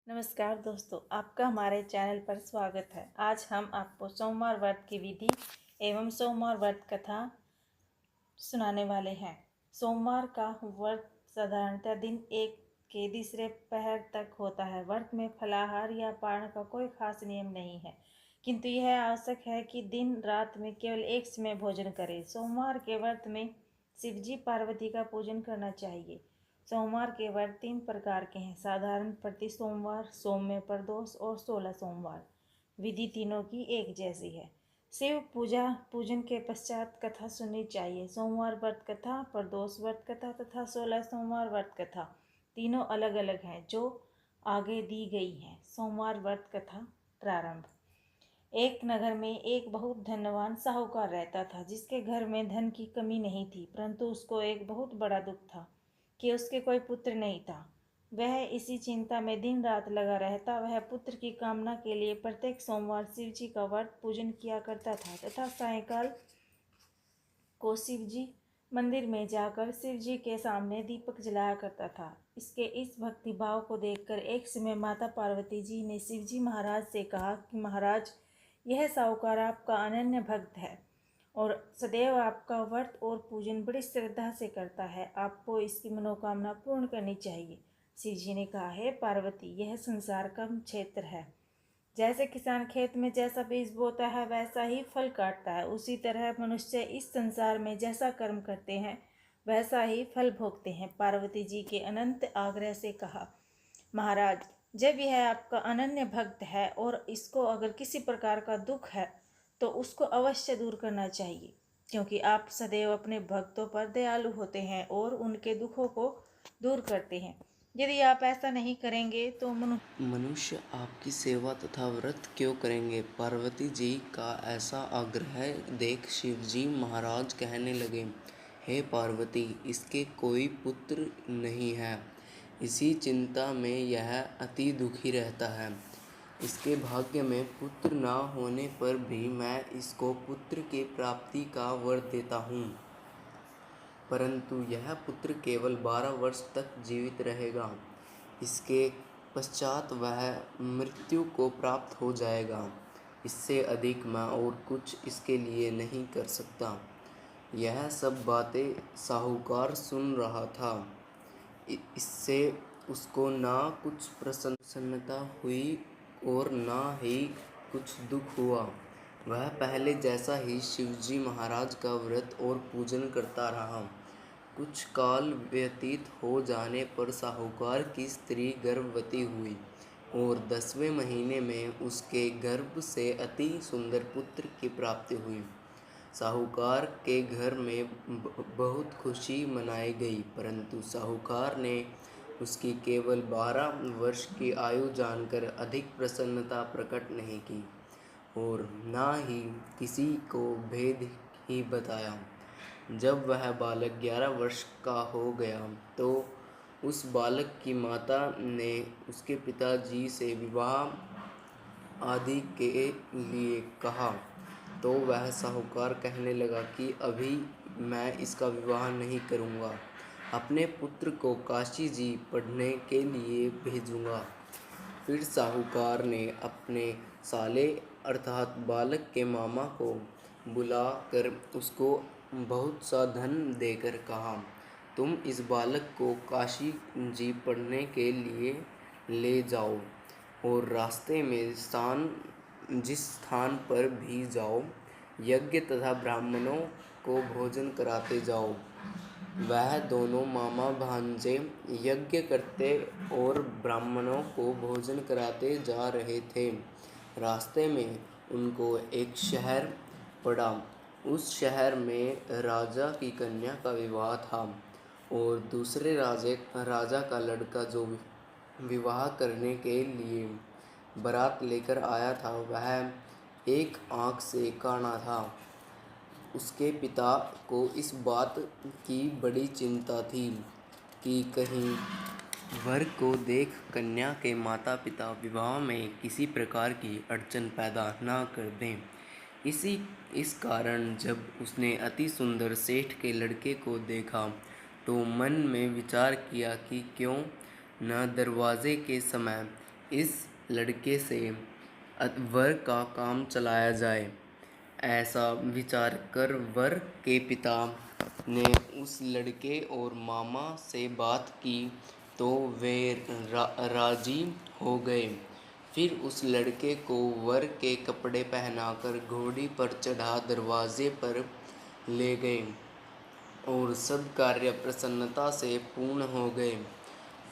नमस्कार दोस्तों, आपका हमारे चैनल पर स्वागत है। आज हम आपको सोमवार व्रत की विधि एवं सोमवार व्रत कथा सुनाने वाले हैं। सोमवार का व्रत साधारणतः दिन एक के तीसरे पहर तक होता है। व्रत में फलाहार या पारण का कोई खास नियम नहीं है, किंतु यह आवश्यक है कि दिन रात में केवल एक समय भोजन करें। सोमवार के व्रत में शिवजी पार्वती का पूजन करना चाहिए। सोमवार के व्रत 3 प्रकार के हैं: साधारण, प्रति सोमवार, सौम्य, प्रदोष और 16 सोमवार। विधि तीनों की एक जैसी है। शिव पूजा पूजन के पश्चात कथा सुननी चाहिए। सोमवार व्रत कथा, प्रदोष व्रत कथा तथा 16 सोमवार व्रत कथा तीनों अलग अलग हैं, जो आगे दी गई हैं। सोमवार व्रत कथा प्रारंभ। एक नगर में एक बहुत धनवान साहूकार रहता था, जिसके घर में धन की कमी नहीं थी, परंतु उसको एक बहुत बड़ा दुख था कि उसके कोई पुत्र नहीं था। वह इसी चिंता में दिन रात लगा रहता। वह पुत्र की कामना के लिए प्रत्येक सोमवार शिव जी का व्रत पूजन किया करता था तथा सायंकाल को शिव जी मंदिर में जाकर शिव जी के सामने दीपक जलाया करता था। इसके इस भक्ति भाव को देखकर एक समय माता पार्वती जी ने शिव जी महाराज से कहा कि महाराज, यह साहूकार आपका अनन्य भक्त है और सदैव आपका व्रत और पूजन बड़ी श्रद्धा से करता है। आपको इसकी मनोकामना पूर्ण करनी चाहिए। शिव जी ने कहा, हे पार्वती, यह संसार का क्षेत्र है। जैसे किसान खेत में जैसा बीज बोता है वैसा ही फल काटता है, उसी तरह मनुष्य इस संसार में जैसा कर्म करते हैं वैसा ही फल भोगते हैं। पार्वती जी के अनंत आग्रह से कहा, महाराज, जब यह आपका अनन्य भक्त है और इसको अगर किसी प्रकार का दुख है तो उसको अवश्य दूर करना चाहिए, क्योंकि आप सदैव अपने भक्तों पर दयालु होते हैं और उनके दुखों को दूर करते हैं। यदि आप ऐसा नहीं करेंगे तो मनुष्य आपकी सेवा तथा व्रत क्यों करेंगे? पार्वती जी का ऐसा आग्रह देख शिवजी महाराज कहने लगे, हे पार्वती, इसके कोई पुत्र नहीं है। इसी चिंता में यह अति दुखी रहता है। इसके भाग्य में पुत्र न होने पर भी मैं इसको पुत्र की प्राप्ति का वर देता हूँ, परंतु यह पुत्र केवल 12 वर्ष तक जीवित रहेगा। इसके पश्चात वह मृत्यु को प्राप्त हो जाएगा। इससे अधिक मैं और कुछ इसके लिए नहीं कर सकता। यह सब बातें साहूकार सुन रहा था। इससे उसको ना कुछ प्रसन्नता हुई और ना ही कुछ दुख हुआ। वह पहले जैसा ही शिवजी महाराज का व्रत और पूजन करता रहा। कुछ काल व्यतीत हो जाने पर साहूकार की स्त्री गर्भवती हुई और 10वें महीने में उसके गर्भ से अति सुंदर पुत्र की प्राप्ति हुई। साहूकार के घर में बहुत खुशी मनाई गई, परंतु साहूकार ने उसकी केवल 12 वर्ष की आयु जानकर अधिक प्रसन्नता प्रकट नहीं की और ना ही किसी को भेद ही बताया। जब वह बालक 11 वर्ष का हो गया तो उस बालक की माता ने उसके पिताजी से विवाह आदि के लिए कहा, तो वह साहूकार कहने लगा कि अभी मैं इसका विवाह नहीं करूँगा, अपने पुत्र को काशी जी पढ़ने के लिए भेजूँगा। फिर साहूकार ने अपने साले अर्थात बालक के मामा को बुलाकर उसको बहुत सा धन देकर कहा, तुम इस बालक को काशी जी पढ़ने के लिए ले जाओ और रास्ते में जिस स्थान पर भी जाओ, यज्ञ तथा ब्राह्मणों को भोजन कराते जाओ। वह दोनों मामा भांजे यज्ञ करते और ब्राह्मणों को भोजन कराते जा रहे थे। रास्ते में उनको एक शहर पड़ा। उस शहर में राजा की कन्या का विवाह था और दूसरे राजा का लड़का जो विवाह करने के लिए बारात लेकर आया था, वह एक आँख से काना था। उसके पिता को इस बात की बड़ी चिंता थी कि कहीं वर को देख कन्या के माता पिता विवाह में किसी प्रकार की अड़चन पैदा न कर दें। इस कारण जब उसने अति सुंदर सेठ के लड़के को देखा तो मन में विचार किया कि क्यों न दरवाजे के समय इस लड़के से वर का काम चलाया जाए। ऐसा विचार कर वर के पिता ने उस लड़के और मामा से बात की तो वे राजी हो गए। फिर उस लड़के को वर के कपड़े पहनाकर घोड़ी पर चढ़ा दरवाजे पर ले गए और सब कार्य प्रसन्नता से पूर्ण हो गए।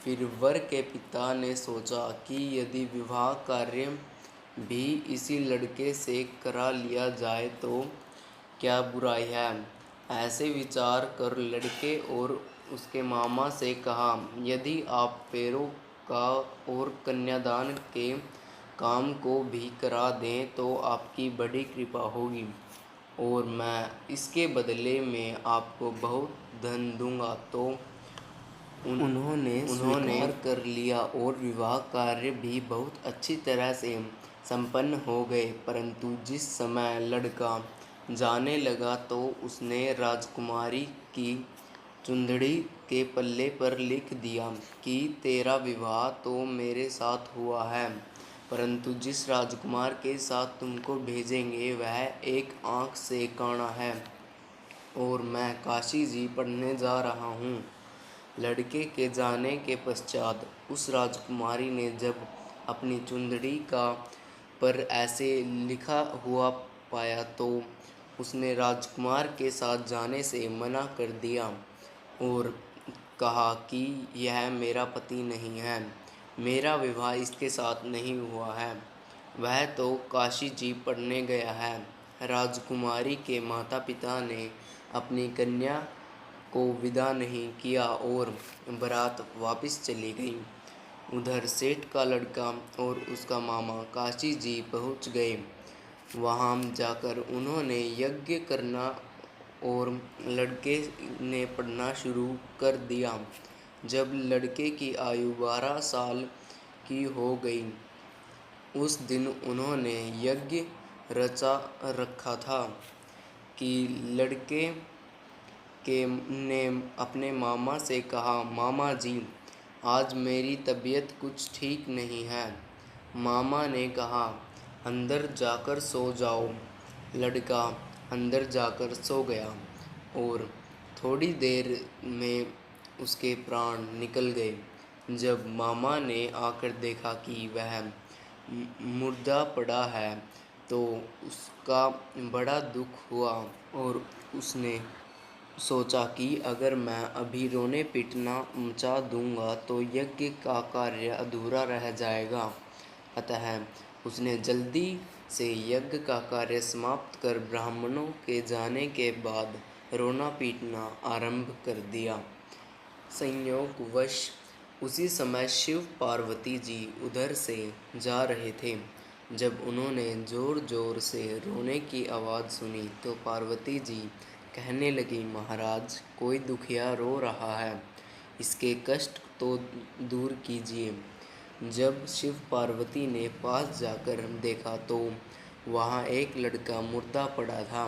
फिर वर के पिता ने सोचा कि यदि विवाह कार्य भी इसी लड़के से करा लिया जाए तो क्या बुराई है। ऐसे विचार कर लड़के और उसके मामा से कहा, यदि आप पैरों का और कन्यादान के काम को भी करा दें तो आपकी बड़ी कृपा होगी और मैं इसके बदले में आपको बहुत धन दूंगा। तो उन्होंने स्वीकार कर लिया और विवाह कार्य भी बहुत अच्छी तरह से संपन्न हो गए। परंतु जिस समय लड़का जाने लगा तो उसने राजकुमारी की चुंदड़ी के पल्ले पर लिख दिया कि तेरा विवाह तो मेरे साथ हुआ है, परंतु जिस राजकुमार के साथ तुमको भेजेंगे वह एक आँख से काना है और मैं काशी जी पढ़ने जा रहा हूँ। लड़के के जाने के पश्चात उस राजकुमारी ने जब अपनी चुंदड़ी का पर ऐसे लिखा हुआ पाया तो उसने राजकुमार के साथ जाने से मना कर दिया और कहा कि यह मेरा पति नहीं है, मेरा विवाह इसके साथ नहीं हुआ है, वह तो काशी जी पढ़ने गया है। राजकुमारी के माता पिता ने अपनी कन्या को विदा नहीं किया और बारात वापस चली गई। उधर सेठ का लड़का और उसका मामा काशी जी पहुंच गए। वहां जाकर उन्होंने यज्ञ करना और लड़के ने पढ़ना शुरू कर दिया। जब लड़के की आयु 12 साल की हो गई उस दिन उन्होंने यज्ञ रचा रखा था कि लड़के के ने अपने मामा से कहा, मामा जी आज मेरी तबीयत कुछ ठीक नहीं है। मामा ने कहा, अंदर जाकर सो जाओ। लड़का अंदर जाकर सो गया और थोड़ी देर में उसके प्राण निकल गए। जब मामा ने आकर देखा कि वह मुर्दा पड़ा है तो उसका बड़ा दुख हुआ और उसने सोचा कि अगर मैं अभी रोने पीटना मचा दूंगा तो यज्ञ का कार्य अधूरा रह जाएगा। अतः उसने जल्दी से यज्ञ का कार्य समाप्त कर ब्राह्मणों के जाने के बाद रोना पीटना आरंभ कर दिया। संयोगवश उसी समय शिव पार्वती जी उधर से जा रहे थे। जब उन्होंने जोर जोर से रोने की आवाज़ सुनी तो पार्वती जी कहने लगी, महाराज कोई दुखिया रो रहा है, इसके कष्ट तो दूर कीजिए। जब शिव पार्वती ने पास जाकर देखा तो वहाँ एक लड़का मुर्दा पड़ा था।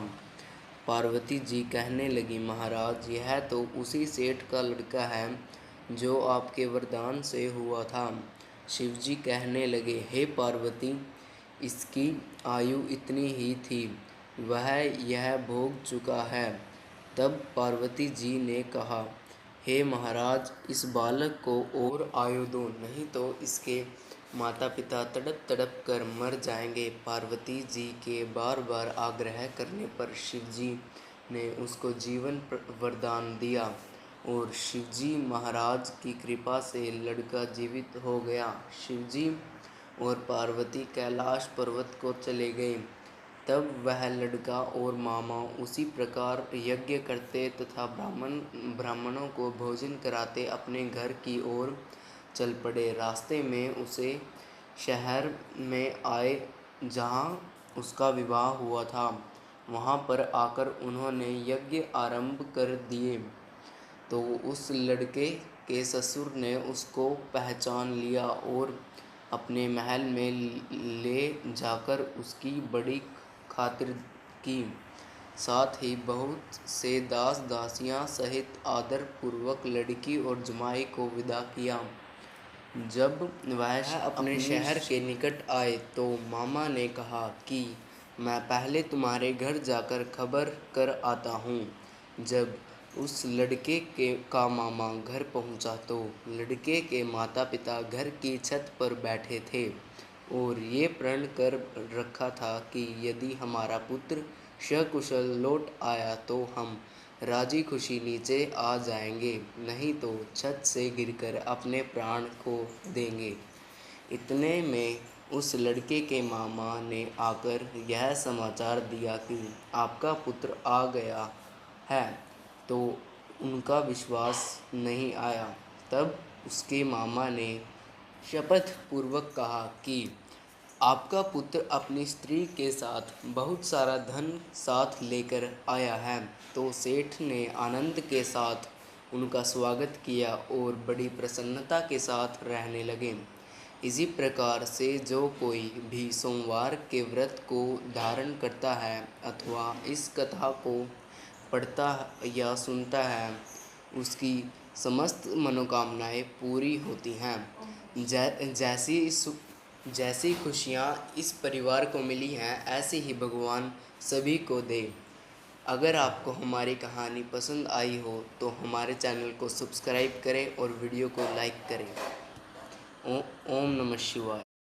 पार्वती जी कहने लगी, महाराज यह तो उसी सेठ का लड़का है जो आपके वरदान से हुआ था। शिवजी कहने लगे, हे पार्वती इसकी आयु इतनी ही थी, वह यह भोग चुका है। तब पार्वती जी ने कहा, हे महाराज इस बालक को और आयु दो, नहीं तो इसके माता पिता तड़प तड़प कर मर जाएंगे। पार्वती जी के बार बार आग्रह करने पर शिवजी ने उसको जीवन वरदान दिया और शिवजी महाराज की कृपा से लड़का जीवित हो गया। शिवजी और पार्वती कैलाश पर्वत को चले गए। तब वह लड़का और मामा उसी प्रकार यज्ञ करते तथा ब्राह्मणों को भोजन कराते अपने घर की ओर चल पड़े। रास्ते में उसे शहर में आए जहाँ उसका विवाह हुआ था। वहाँ पर आकर उन्होंने यज्ञ आरंभ कर दिए तो उस लड़के के ससुर ने उसको पहचान लिया और अपने महल में ले जाकर उसकी बड़ी खातिर की। साथ ही बहुत से दास दासियां सहित आदर पूर्वक लड़की और जमाई को विदा किया। जब वह अपने शहर के निकट आए तो मामा ने कहा कि मैं पहले तुम्हारे घर जाकर खबर कर आता हूँ। जब उस लड़के का मामा घर पहुँचा तो लड़के के माता पिता घर की छत पर बैठे थे और ये प्रण कर रखा था कि यदि हमारा पुत्र सकुशल लौट आया तो हम राजी खुशी नीचे आ जाएंगे, नहीं तो छत से गिरकर अपने प्राण खो देंगे। इतने में उस लड़के के मामा ने आकर यह समाचार दिया कि आपका पुत्र आ गया है, तो उनका विश्वास नहीं आया। तब उसके मामा ने शपथ पूर्वक कहा कि आपका पुत्र अपनी स्त्री के साथ बहुत सारा धन साथ लेकर आया है। तो सेठ ने आनंद के साथ उनका स्वागत किया और बड़ी प्रसन्नता के साथ रहने लगे। इसी प्रकार से जो कोई भी सोमवार के व्रत को धारण करता है अथवा इस कथा को पढ़ता या सुनता है, उसकी समस्त मनोकामनाएं पूरी होती हैं। जैसी खुशियाँ इस परिवार को मिली हैं, ऐसी ही भगवान सभी को दे। अगर आपको हमारी कहानी पसंद आई हो तो हमारे चैनल को सब्सक्राइब करें और वीडियो को लाइक करें। ओम नमः शिवाय।